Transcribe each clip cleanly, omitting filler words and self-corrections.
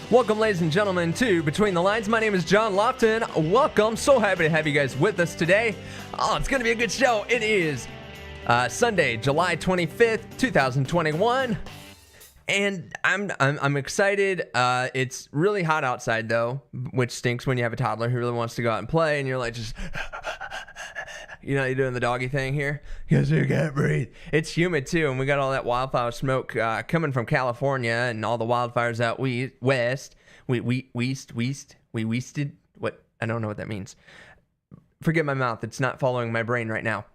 Welcome, ladies and gentlemen, to Between the Lines. My name is John Lofton. Welcome. So happy to have you guys with us today. Oh, it's going to be a good show. It is Sunday, July 25th, 2021. And I'm excited. It's really hot outside, though, which stinks when you have a toddler who really wants to go out and play, and you're like, just... you're doing the doggy thing here? Because you can't breathe. It's humid, too, and we got all that wildfire smoke coming from California and all the wildfires out west. We wasted? What? I don't know what that means. Forget my mouth. It's not following my brain right now.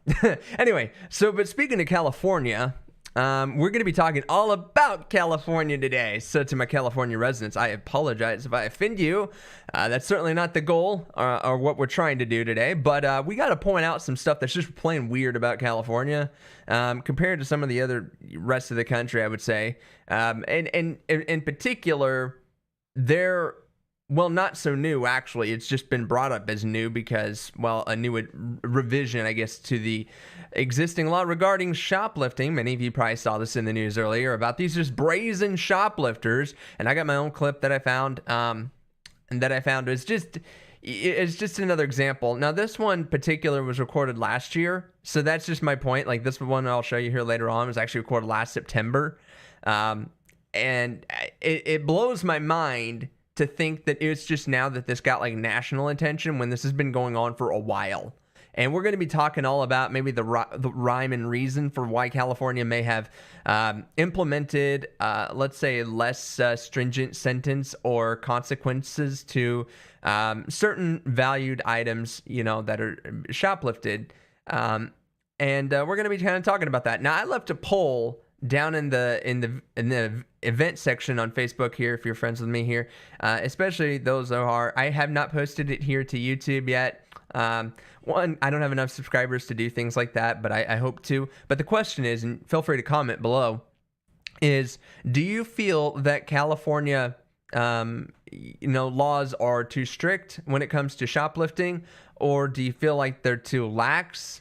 Anyway, but speaking of California... we're going to be talking all about California today. So to my California residents, I apologize if I offend you. That's certainly not the goal or what we're trying to do today. But we got to point out some stuff that's just plain weird about California compared to some of the other rest of the country, I would say. And in particular, they're... well, not so new, actually. It's just been brought up as new because, well, a new revision, I guess, to the existing law regarding shoplifting. Many of you probably saw this in the news earlier about these just brazen shoplifters. And I got my own clip that I found, it's just another example. Now, this one particular was recorded last year, so that's just my point. Like, this one I'll show you here later on was actually recorded last September. And it blows my mind to think that it's just now that this got like national attention when this has been going on for a while. And we're going to be talking all about maybe the rhyme and reason for why California may have implemented, let's say, less stringent sentence or consequences to certain valued items, that are shoplifted. And we're going to be kind of talking about that. Now, I left a poll down in the event section on Facebook here, if you're friends with me here, especially those who are. I have not posted it here to YouTube yet. One, I don't have enough subscribers to do things like that, but I hope to. But the question is, and feel free to comment below, is do you feel that California laws are too strict when it comes to shoplifting, or do you feel like they're too lax?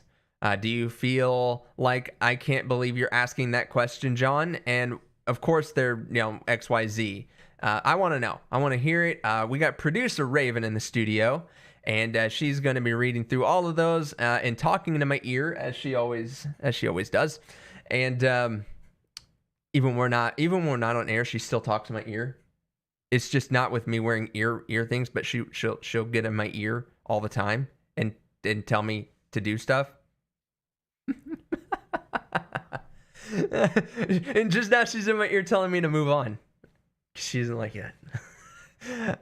Do you feel like, I can't believe you're asking that question, John? And of course, they're, XYZ. I want to know. I want to hear it. We got producer Raven in the studio, and she's going to be reading through all of those and talking into my ear as she always does. And even when we're not on air, she still talks to my ear. It's just not with me wearing ear things, but she'll get in my ear all the time and tell me to do stuff. And just now she's in my ear telling me to move on. She doesn't like it.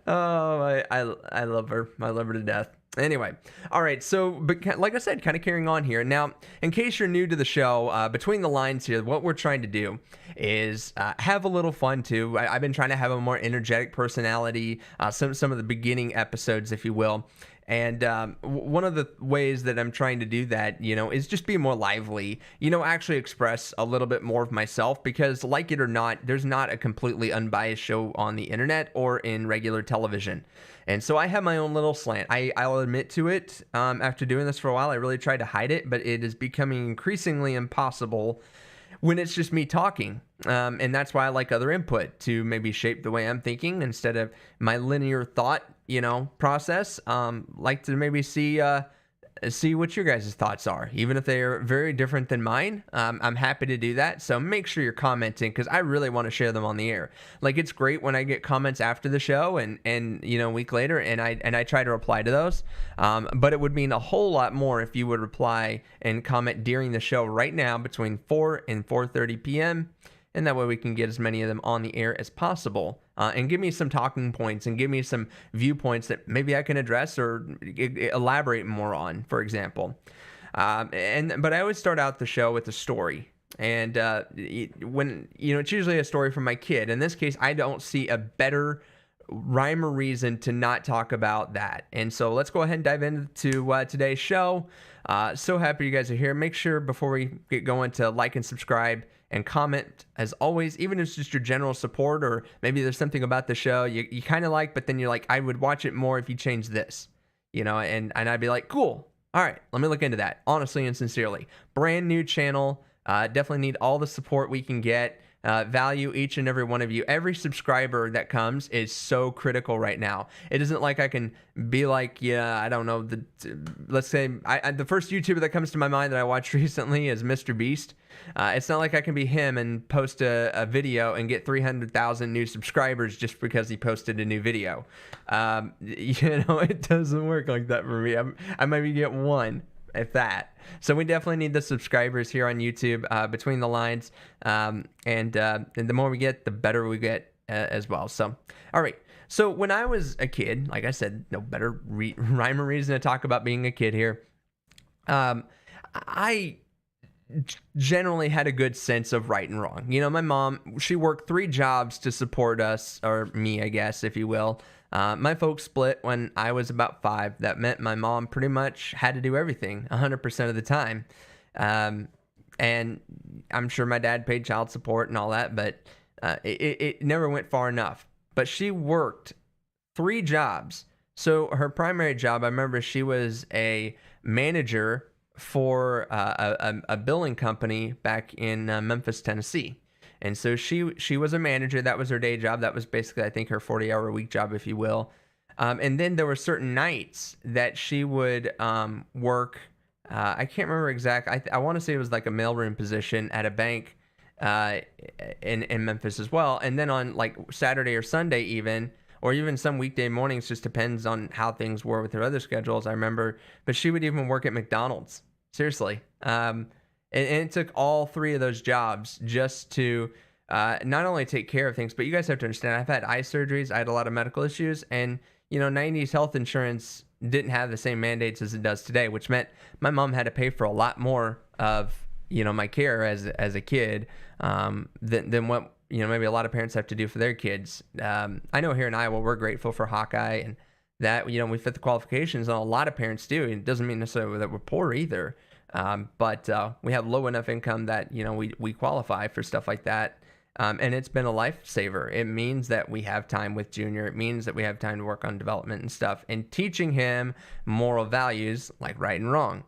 Oh, I love her. I love her to death. Anyway, all right, but like I said, kind of carrying on here. Now, in case you're new to the show, Between the Lines here, what we're trying to do is have a little fun, too. I've been trying to have a more energetic personality, some of the beginning episodes, if you will. And one of the ways that I'm trying to do that, is just be more lively, actually express a little bit more of myself, because like it or not, there's not a completely unbiased show on the internet or in regular television. And so I have my own little slant. I'll admit to it. After doing this for a while, I really tried to hide it, but it is becoming increasingly impossible when it's just me talking. And that's why I like other input to maybe shape the way I'm thinking instead of my linear thought, process. Like to maybe see what your guys' thoughts are, even if they are very different than mine. I'm happy to do that. So make sure you're commenting, because I really want to share them on the air. Like, it's great when I get comments after the show and a week later, and I try to reply to those. But it would mean a whole lot more if you would reply and comment during the show right now between 4 and 4:30 p.m. And that way we can get as many of them on the air as possible. And give me some talking points and give me some viewpoints that maybe I can address or elaborate more on, for example. But I always start out the show with a story. And when, it's usually a story from my kid. In this case, I don't see a better rhyme or reason to not talk about that. And so let's go ahead and dive into today's show. So happy you guys are here. Make sure before we get going to like and subscribe and comment, as always, even if it's just your general support, or maybe there's something about the show you kind of like, but then you're like, I would watch it more if you change this, and I'd be like, cool. All right, let me look into that, honestly and sincerely. Brand new channel. Definitely need all the support we can get. value each and every one of you. Every subscriber that comes is so critical right now. It isn't like I can be like, yeah, I don't know. Let's say the first YouTuber that comes to my mind that I watched recently is Mr. Beast. It's not like I can be him and post a video and get 300,000 new subscribers just because he posted a new video. It doesn't work like that for me. I maybe get one, if that. So we definitely need the subscribers here on YouTube, between the lines. And the more we get, the better we get as well. So, all right. So when I was a kid, like I said, no better rhyme or reason to talk about being a kid here. I generally had a good sense of right and wrong. My mom, she worked 3 jobs to support us, or me, I guess, if you will. My folks split when I was about 5. That meant my mom pretty much had to do everything 100% of the time. And I'm sure my dad paid child support and all that, but it never went far enough. But she worked 3 jobs. So her primary job, I remember she was a manager for a billing company back in Memphis, Tennessee. And so she was a manager. That was her day job. That was basically, I think, her 40-hour-a-week job, if you will. And then there were certain nights that she would work. I can't remember exactly. I want to say it was like a mailroom position at a bank in Memphis as well. And then on like Saturday or Sunday even, or even some weekday mornings, just depends on how things were with her other schedules, I remember. But she would even work at McDonald's. Seriously. And it took all 3 of those jobs just to not only take care of things, but you guys have to understand, I've had eye surgeries. I had a lot of medical issues, and 90s health insurance didn't have the same mandates as it does today, which meant my mom had to pay for a lot more of my care as a kid than what maybe a lot of parents have to do for their kids. I know here in Iowa we're grateful for Hawkeye and that we fit the qualifications, and a lot of parents do. It doesn't mean necessarily that we're poor either. But we have low enough income that, we qualify for stuff like that. And it's been a lifesaver. It means that we have time with Junior. It means that we have time to work on development and stuff and teaching him moral values like right and wrong.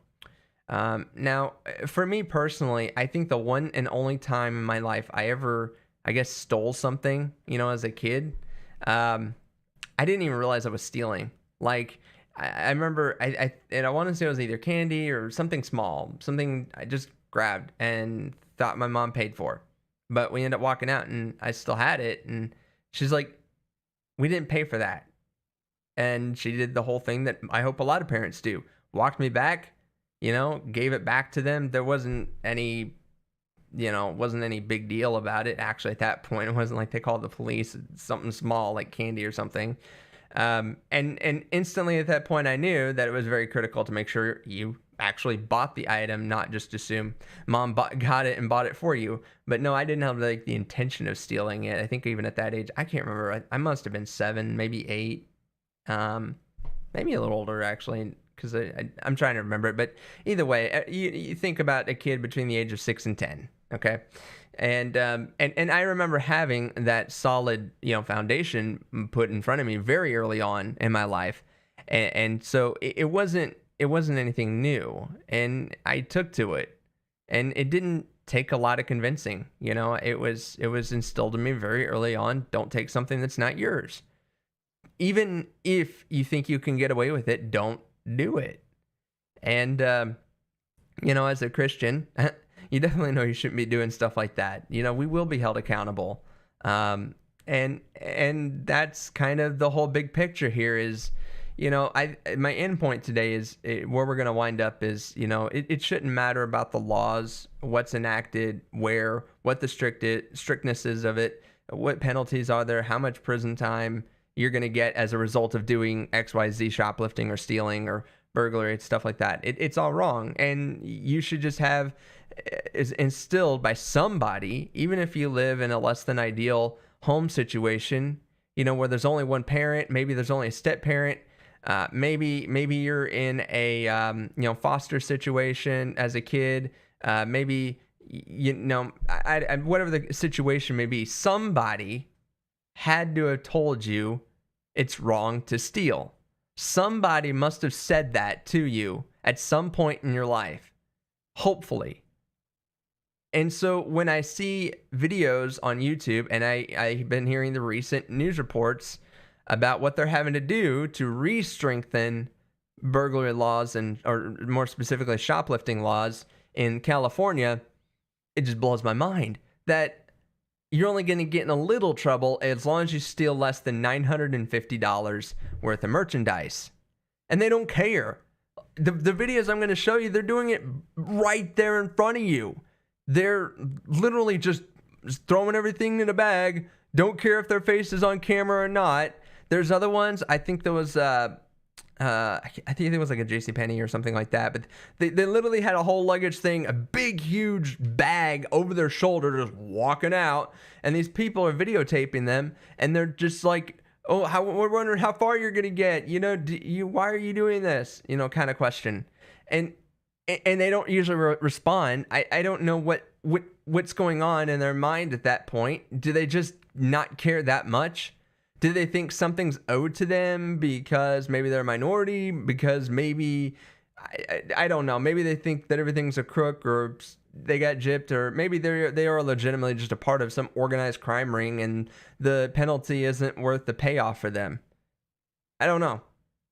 Now, for me personally, I think the one and only time in my life I ever, I guess, stole something, as a kid, I didn't even realize I was stealing. Like, I remember, and I want to say it was either candy or something small, something I just grabbed and thought my mom paid for. But we ended up walking out and I still had it. And she's like, we didn't pay for that. And she did the whole thing that I hope a lot of parents do. Walked me back, gave it back to them. There wasn't any big deal about it. Actually, at that point, it wasn't like they called the police. It's something small like candy or something. And instantly at that point, I knew that it was very critical to make sure you actually bought the item, not just assume mom got it and bought it for you. But no, I didn't have like the intention of stealing it. I think even at that age, I can't remember. I must have been 7, maybe 8, maybe a little older actually, because I'm trying to remember it. But either way, you think about a kid between the age of 6 and 10. Okay. And I remember having that solid, foundation put in front of me very early on in my life. And so it wasn't anything new, and I took to it, and it didn't take a lot of convincing. It was instilled in me very early on. Don't take something that's not yours. Even if you think you can get away with it, don't do it. And, as a Christian, you definitely know you shouldn't be doing stuff like that. We will be held accountable. And that's kind of the whole big picture here is, my end point today is where we're going to wind up is, it shouldn't matter about the laws, what's enacted, where, what the strictness is of it, what penalties are there, how much prison time you're going to get as a result of doing XYZ shoplifting or stealing or burglary, stuff like that. It's all wrong. And you should just have is instilled by somebody, even if you live in a less than ideal home situation, where there's only one parent, maybe there's only a step parent, maybe you're in a foster situation as a kid, maybe whatever the situation may be, somebody had to have told you it's wrong to steal. Somebody must have said that to you at some point in your life, hopefully. And so when I see videos on YouTube, and I've been hearing the recent news reports about what they're having to do to re-strengthen burglary laws or more specifically shoplifting laws in California, it just blows my mind that you're only going to get in a little trouble as long as you steal less than $950 worth of merchandise. And they don't care. The videos I'm going to show you, they're doing it right there in front of you. They're literally just throwing everything in a bag. Don't care if their face is on camera or not. There's other ones. I think there was I think it was like a JCPenney or something like that. But they literally had a whole luggage thing, a big, huge bag over their shoulder, just walking out. And these people are videotaping them, and they're just like, "Oh, we're wondering how far you're gonna get. You know, why are you doing this? You know, kind of question." And they don't usually respond. I don't know what's going on in their mind at that point. Do they just not care that much? Do they think something's owed to them because maybe they're a minority? Because maybe, I don't know. Maybe they think that everything's a crook, or they got gypped, or maybe they are legitimately just a part of some organized crime ring and the penalty isn't worth the payoff for them. I don't know.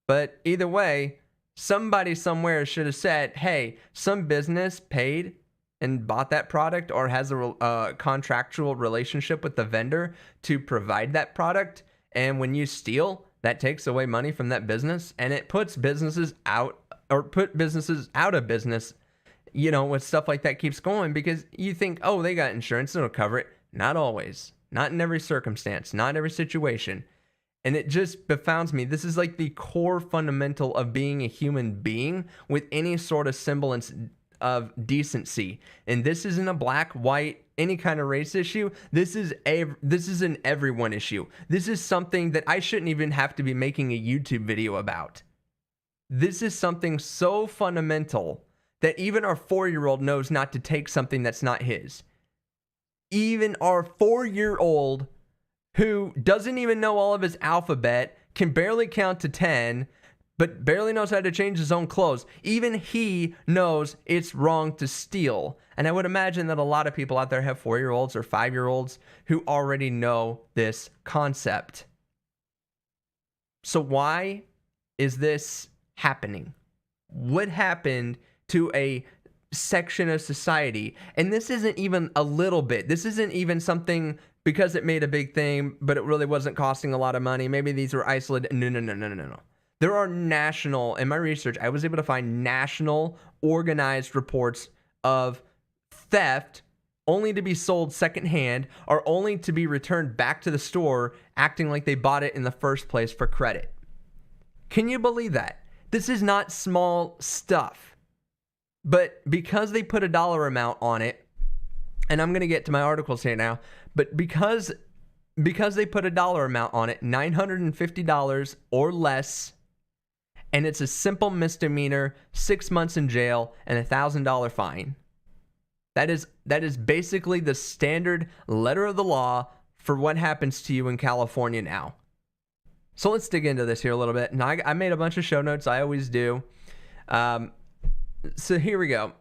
But either way, somebody somewhere should have said, hey, some business paid and bought that product or has a contractual relationship with the vendor to provide that product. And when you steal, that takes away money from that business, and it puts businesses out of business, you know, when stuff like that keeps going, because you think, oh, they got insurance, it'll cover it. Not always. Not in every circumstance. Not in every situation. And it just befounds me. This is like the core fundamental of being a human being with any sort of semblance of decency. And this isn't a black, white, any kind of race issue. This is an everyone issue. This is something that I shouldn't even have to be making a YouTube video about. This is something so fundamental that even our 4-year-old knows not to take something that's not his. Even our 4-year-old who doesn't even know all of his alphabet, can barely count to 10, but barely knows how to change his own clothes. Even he knows it's wrong to steal. And I would imagine that a lot of people out there have 4-year-olds or 5-year-olds who already know this concept. So why is this happening? What happened to a section of society? And this isn't even a little bit. This isn't even something because it made a big thing, but it really wasn't costing a lot of money. Maybe these were isolated. No. There are national, in my research, I was able to find national organized reports of theft only to be sold secondhand or only to be returned back to the store acting like they bought it in the first place for credit. Can you believe that? This is not small stuff. But because they put a dollar amount on it, and I'm going to get to my articles here now, but because they put a dollar amount on it, $950 or less, and it's a simple misdemeanor, 6 months in jail, and $1,000 fine. That is basically the standard letter of the law for what happens to you in California now. So let's dig into this here a little bit. Now, I made a bunch of show notes. I always do. So here we go.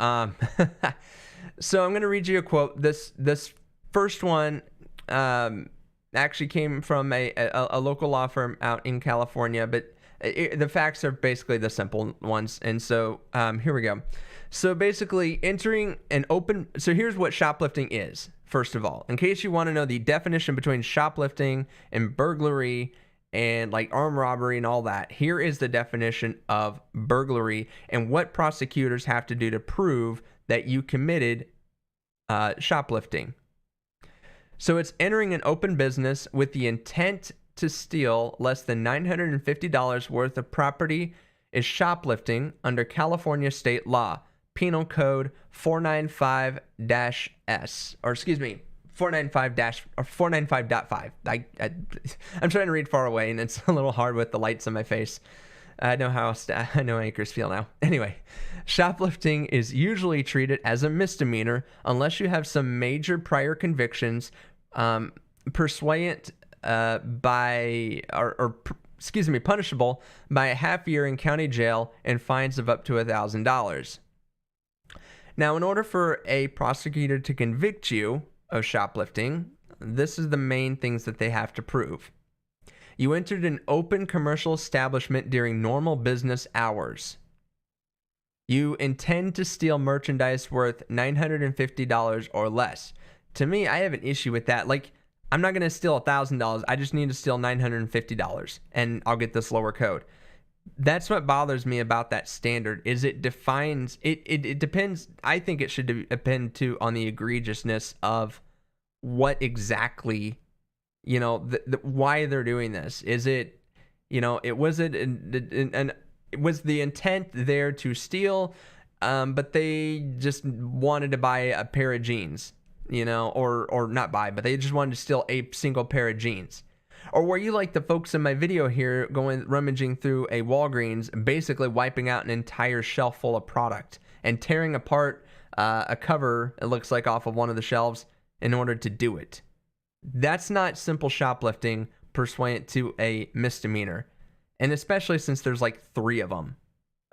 So I'm going to read you a quote. This first one actually came from a local law firm out in California, but the facts are basically the simple ones. And so here we go. So basically so here's what shoplifting is, first of all. In case you want to know the definition between shoplifting and burglary and like armed robbery and all that, here is the definition of burglary and what prosecutors have to do to prove that you committed shoplifting. So it's entering an open business with the intent to steal less than $950 worth of property is shoplifting under California state law, Penal Code 495-S, or excuse me, 495-5. I'm trying to read far away, and it's a little hard with the lights on my face. I know how anchors feel now. Anyway, shoplifting is usually treated as a misdemeanor unless you have some major prior convictions, punishable by a half year in county jail and fines of up to $1,000. Now, in order for a prosecutor to convict you of shoplifting, this is the main things that they have to prove. You entered an open commercial establishment during normal business hours. You intend to steal merchandise worth $950 or less. To me, I have an issue with that. Like, I'm not going to steal $1,000. I just need to steal $950, and I'll get this lower code. That's what bothers me about that standard, is it defines, it depends. I think it should depend on the egregiousness of what exactly, why they're doing this. Is it, was the intent there to steal, but they just wanted to buy a pair of jeans, or not buy, but they just wanted to steal a single pair of jeans. Or were you like the folks in my video here rummaging through a Walgreens, basically wiping out an entire shelf full of product and tearing apart a cover, it looks like, off of one of the shelves in order to do it? That's not simple shoplifting pursuant to a misdemeanor. And especially since there's like 3 of them.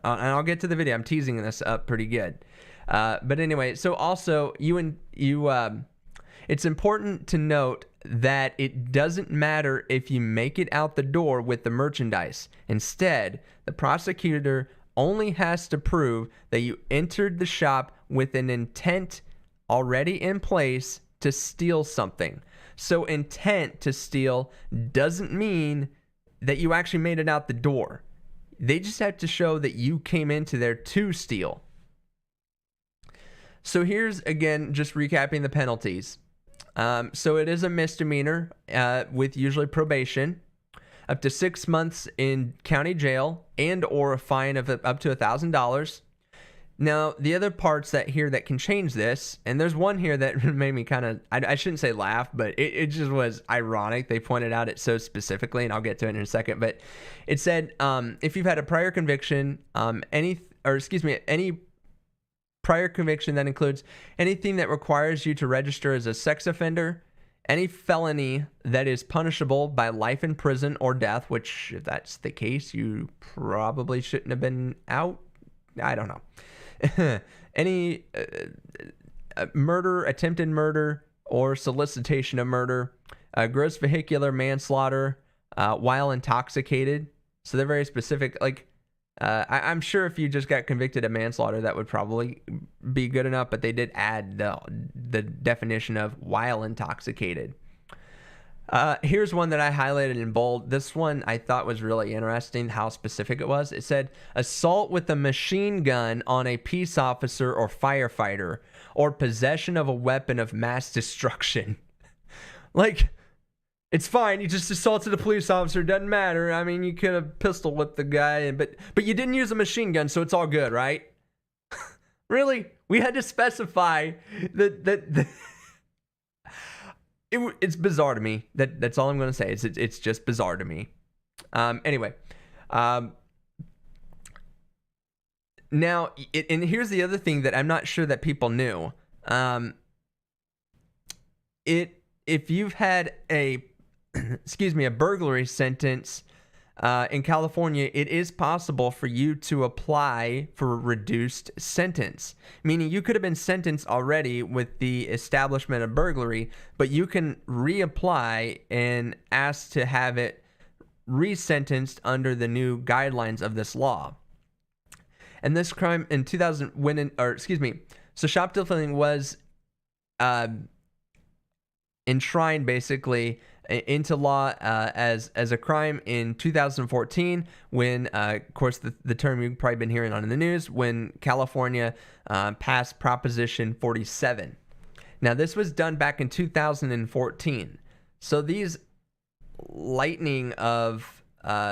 And I'll get to the video. I'm teasing this up pretty good. But anyway, so also it's important to note that it doesn't matter if you make it out the door with the merchandise. Instead, the prosecutor only has to prove that you entered the shop with an intent already in place to steal something. So intent to steal doesn't mean that you actually made it out the door. They just have to show that you came into there to steal. So here's, again, just recapping the penalties. So it is a misdemeanor with usually probation, up to 6 months in county jail, and or a fine of up to $1,000. Now, the other parts that can change this, and there's one here that made me kind of, I shouldn't say laugh, but it just was ironic. They pointed out it so specifically, and I'll get to it in a second. But it said, if you've had a prior conviction, any prior conviction that includes anything that requires you to register as a sex offender, any felony that is punishable by life in prison or death, which, if that's the case, you probably shouldn't have been out. I don't know. Any murder, attempted murder, or solicitation of murder, gross vehicular manslaughter while intoxicated. So they're very specific. Like, I'm sure if you just got convicted of manslaughter, that would probably be good enough, but they did add the definition of while intoxicated. Here's one that I highlighted in bold. This one I thought was really interesting, how specific it was. It said, assault with a machine gun on a peace officer or firefighter, or possession of a weapon of mass destruction. Like, it's fine. You just assaulted a police officer. Doesn't matter. I mean, you could have pistol whipped the guy, but you didn't use a machine gun, so it's all good, right? Really? We had to specify that it's bizarre to me. That's all I'm going to say. It's just bizarre to me. Anyway. Now, and here's the other thing that I'm not sure that people knew. If you've had a burglary sentence in California, it is possible for you to apply for a reduced sentence, meaning you could have been sentenced already with the establishment of burglary, but you can reapply and ask to have it resentenced under the new guidelines of this law. And this crime in 2000 so shoplifting was enshrined basically into law as a crime in 2014 when, of course, the term you've probably been hearing on in the news, when California passed Proposition 47. Now, this was done back in 2014. So these lightening of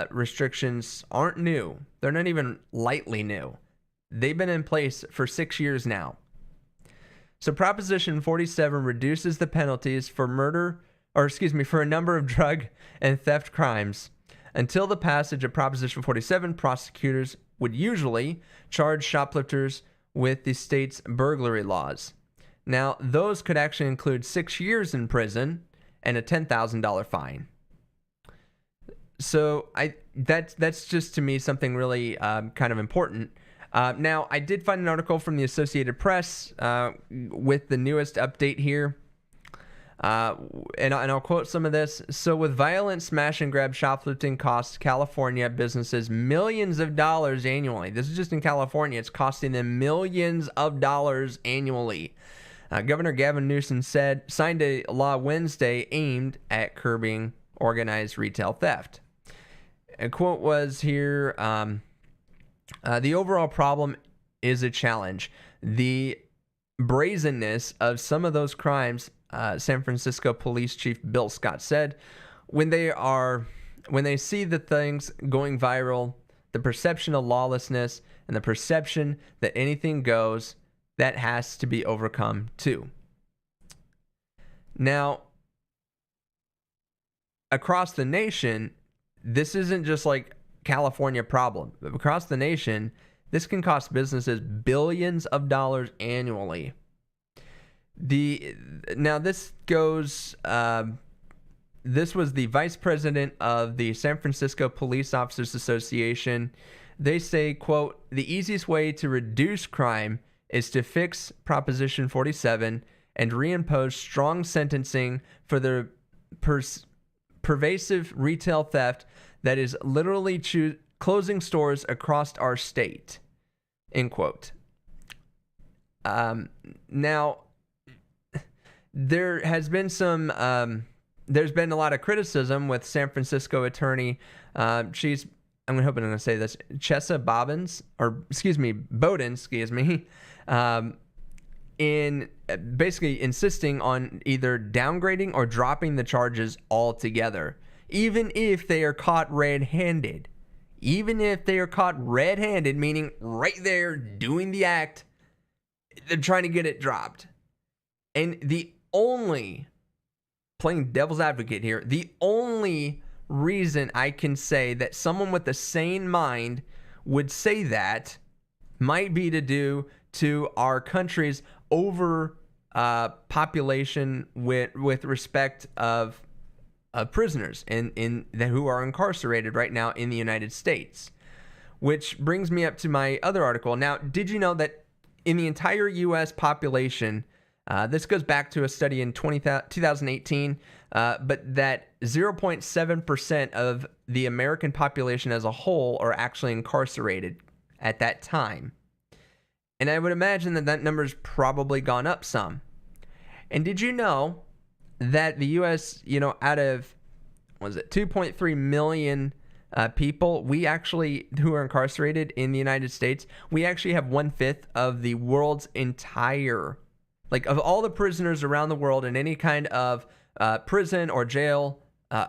restrictions aren't new. They're not even lightly new. They've been in place for 6 years now. So Proposition 47 reduces the penalties for for a number of drug and theft crimes. Until the passage of Proposition 47, prosecutors would usually charge shoplifters with the state's burglary laws. Now, those could actually include 6 years in prison and a $10,000 fine. So that's just, to me, something really kind of important. Now, I did find an article from the Associated Press with the newest update here. And I'll quote some of this. So with violent smash and grab shoplifting costs California businesses millions of dollars annually. This is just in California. It's costing them millions of dollars annually. Governor Gavin Newsom signed a law Wednesday aimed at curbing organized retail theft. A quote was here, the overall problem is a challenge. The brazenness of some of those crimes, San Francisco Police Chief Bill Scott said, when they see the things going viral, the perception of lawlessness and the perception that anything goes, that has to be overcome too. Now, across the nation, this isn't just like California problem. Across the nation, this can cost businesses billions of dollars annually. Now this goes. This was the vice president of the San Francisco Police Officers Association. They say, quote, the easiest way to reduce crime is to fix Proposition 47 and reimpose strong sentencing for the pervasive retail theft that is literally closing stores across our state, end quote. Now, there has been there's been a lot of criticism with San Francisco attorney, I'm hoping I'm going to say this, Chesa Bowden, in basically insisting on either downgrading or dropping the charges altogether, even if they are caught red-handed. Even if they are caught red-handed, meaning right there doing the act, they're trying to get it dropped. And playing devil's advocate here, the only reason I can say that someone with a sane mind would say that might be to do to our country's over population with respect of prisoners who are incarcerated right now in the United States. Which brings me up to my other article. Now, did you know that in the entire U.S. population, this goes back to a study in 2018, but that 0.7% of the American population as a whole are actually incarcerated at that time. And I would imagine that number's probably gone up some. And did you know that the U.S., out of, 2.3 million people, who are incarcerated in the United States, we actually have 1/5 of the world's entire, of all the prisoners around the world in any kind of prison or jail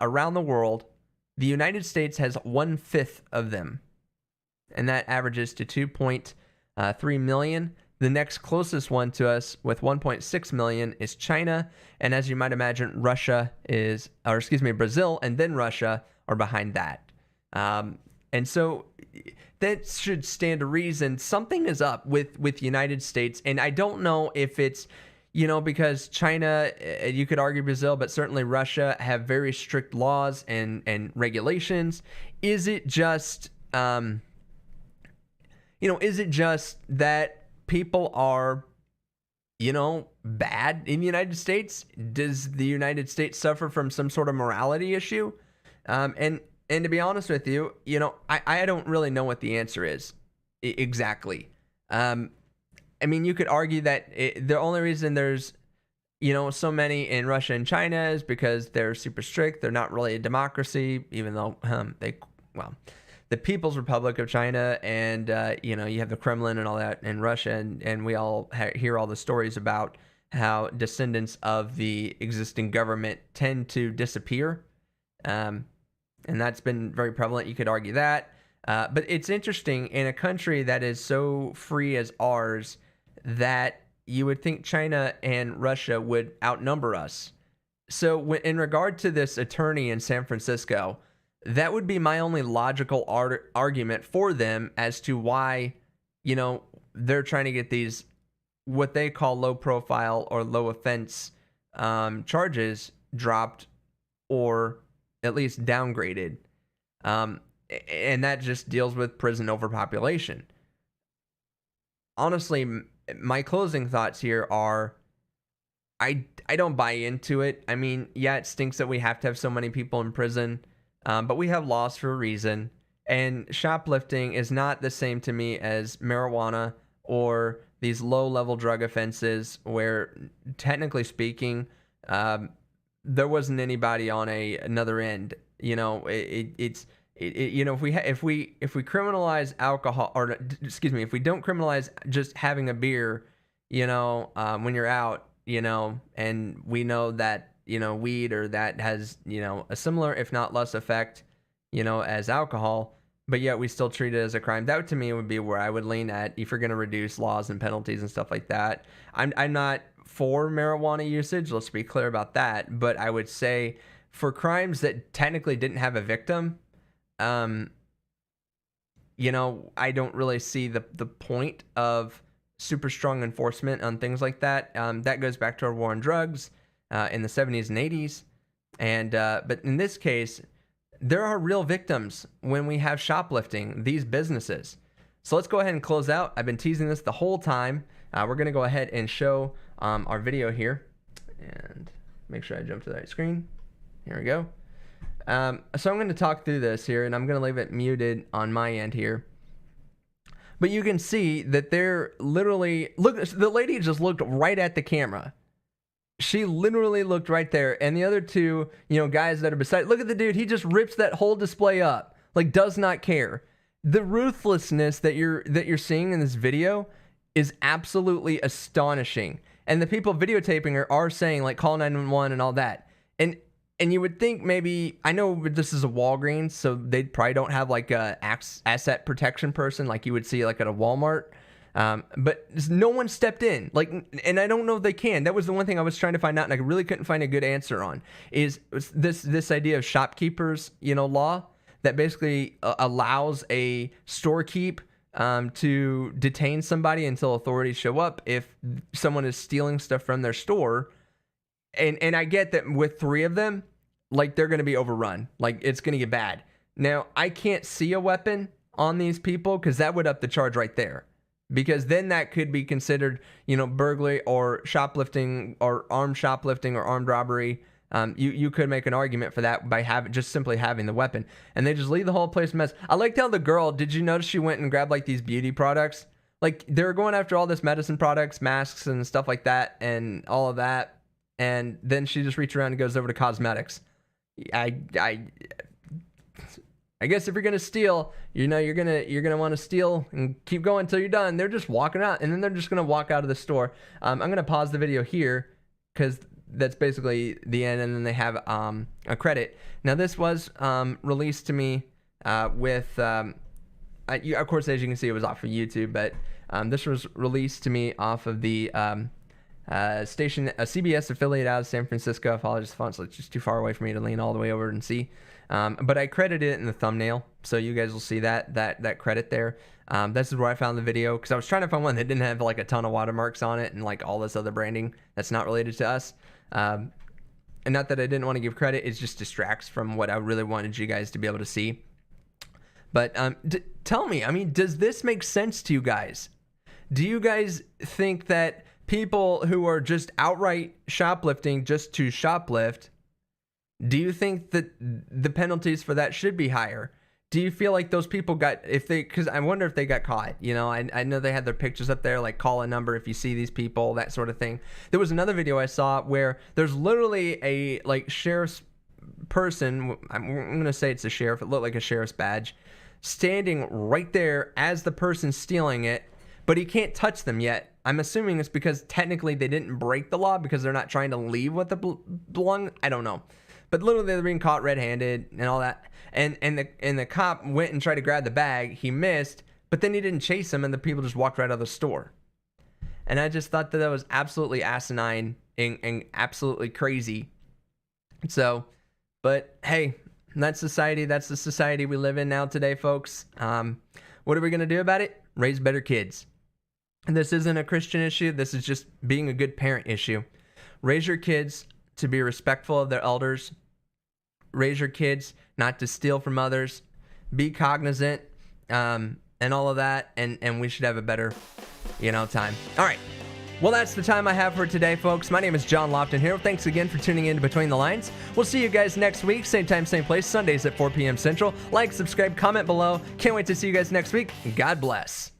around the world, the United States has 1/5 of them. And that averages to 2.3 million. The next closest one to us with 1.6 million is China. And as you might imagine, Brazil and then Russia are behind that. And so that should stand to reason something is up with the United States. And I don't know if it's, because China, you could argue Brazil, but certainly Russia have very strict laws and regulations. Is it just, is it just that people are, bad in the United States? Does the United States suffer from some sort of morality issue? And to be honest with you, I don't really know what the answer is exactly. You could argue that the only reason there's, so many in Russia and China is because they're super strict. They're not really a democracy, even though the People's Republic of China and, you have the Kremlin and all that in Russia. And we all hear all the stories about how descendants of the existing government tend to disappear. And that's been very prevalent. You could argue that. But it's interesting in a country that is so free as ours that you would think China and Russia would outnumber us. So in regard to this attorney in San Francisco, that would be my only logical argument for them as to why, they're trying to get these, what they call low profile or low offense charges dropped or at least downgraded. And that just deals with prison overpopulation. honestly, my closing thoughts here are I don't buy into it. I mean, yeah, it stinks that we have to have so many people in prison, but we have laws for a reason. And shoplifting is not the same to me as marijuana or these low-level drug offenses where, technically speaking, there wasn't anybody on another end. You know, you know, if we criminalize alcohol, or excuse me, if we don't criminalize just having a beer, you know, when you're out, you know, and we know that, you know, weed or that has, you know, a similar, if not less effect, you know, as alcohol, but yet we still treat it as a crime. That to me would be where I would lean at if you're going to reduce laws and penalties and stuff like that. I'm not for marijuana usage, let's be clear about that, but I would say for crimes that technically didn't have a victim, you know, I don't really see the point of super strong enforcement on things like that. That goes back to our war on drugs in the 70s and 80s. And but in this case, there are real victims when we have shoplifting, these businesses. So let's go ahead and close out. I've been teasing this the whole time. We're going to go ahead and show our video here. And make sure I jump to the right screen. Here we go. So I'm going to talk through this here, and I'm going to leave it muted on my end here. But you can see that they're literally, look, the lady just looked right at the camera. She literally looked right there. And the other two, you know, guys that are beside, look at the dude. He just rips that whole display up, like does not care. The ruthlessness that you're seeing in this video is absolutely astonishing. And the people videotaping her are saying like call 911 and all that. And you would think maybe, I know this is a Walgreens, so they probably don't have like a asset protection person like you would see like at a Walmart. But no one stepped in. Like, and I don't know if they can. That was the one thing I was trying to find out, and I really couldn't find a good answer on. Is this idea of shopkeepers, you know, law that basically allows a storekeep to detain somebody until authorities show up if someone is stealing stuff from their store. And I get that with 3 of them, like they're going to be overrun. Like it's going to get bad. Now, I can't see a weapon on these people because that would up the charge right there. Because then that could be considered, you know, burglary or shoplifting or armed shoplifting or armed robbery. You could make an argument for that by just simply having the weapon. And they just leave the whole place a mess. I liked how the girl, did you notice she went and grabbed like these beauty products? Like they were going after all this medicine products, masks and stuff like that and all of that. And then she just reaches around and goes over to cosmetics. I guess if you're gonna steal, you know, you're gonna want to steal and keep going until you're done. They're just walking out, and then they're just gonna walk out of the store. I'm gonna pause the video here because that's basically the end, and then they have a credit. Now this was released to me with, of course, as you can see, it was off of YouTube, but this was released to me off of the station, a CBS affiliate out of San Francisco. I apologize, the font's just too far away for me to lean all the way over and see. But I credited it in the thumbnail, so you guys will see that credit there. This is where I found the video because I was trying to find one that didn't have like a ton of watermarks on it and like all this other branding that's not related to us. And not that I didn't want to give credit, it just distracts from what I really wanted you guys to be able to see. But tell me, I mean, does this make sense to you guys? Do you guys think that people who are just outright shoplifting just to shoplift, do you think that the penalties for that should be higher? Do you feel like those people because I wonder if they got caught, you know, I know they had their pictures up there, like call a number if you see these people, that sort of thing. There was another video I saw where there's literally a like sheriff's person, I'm going to say it's a sheriff, it looked like a sheriff's badge, standing right there as the person stealing it, but he can't touch them yet. I'm assuming it's because technically they didn't break the law because they're not trying to leave what belong. I don't know. But literally they're being caught red-handed and all that. And the cop went and tried to grab the bag. He missed, but then he didn't chase him and the people just walked right out of the store. And I just thought that was absolutely asinine and absolutely crazy. So, but hey, that's society. That's the society we live in now today, folks. What are we going to do about it? Raise better kids. And this isn't a Christian issue. This is just being a good parent issue. Raise your kids to be respectful of their elders. Raise your kids not to steal from others. Be cognizant. And and all of that, and we should have a better, time. All right. Well, that's the time I have for today, folks. My name is John Lofton here. Thanks again for tuning in to Between the Lines. We'll see you guys next week. Same time, same place, Sundays at 4 p.m. Central. Like, subscribe, comment below. Can't wait to see you guys next week. God bless.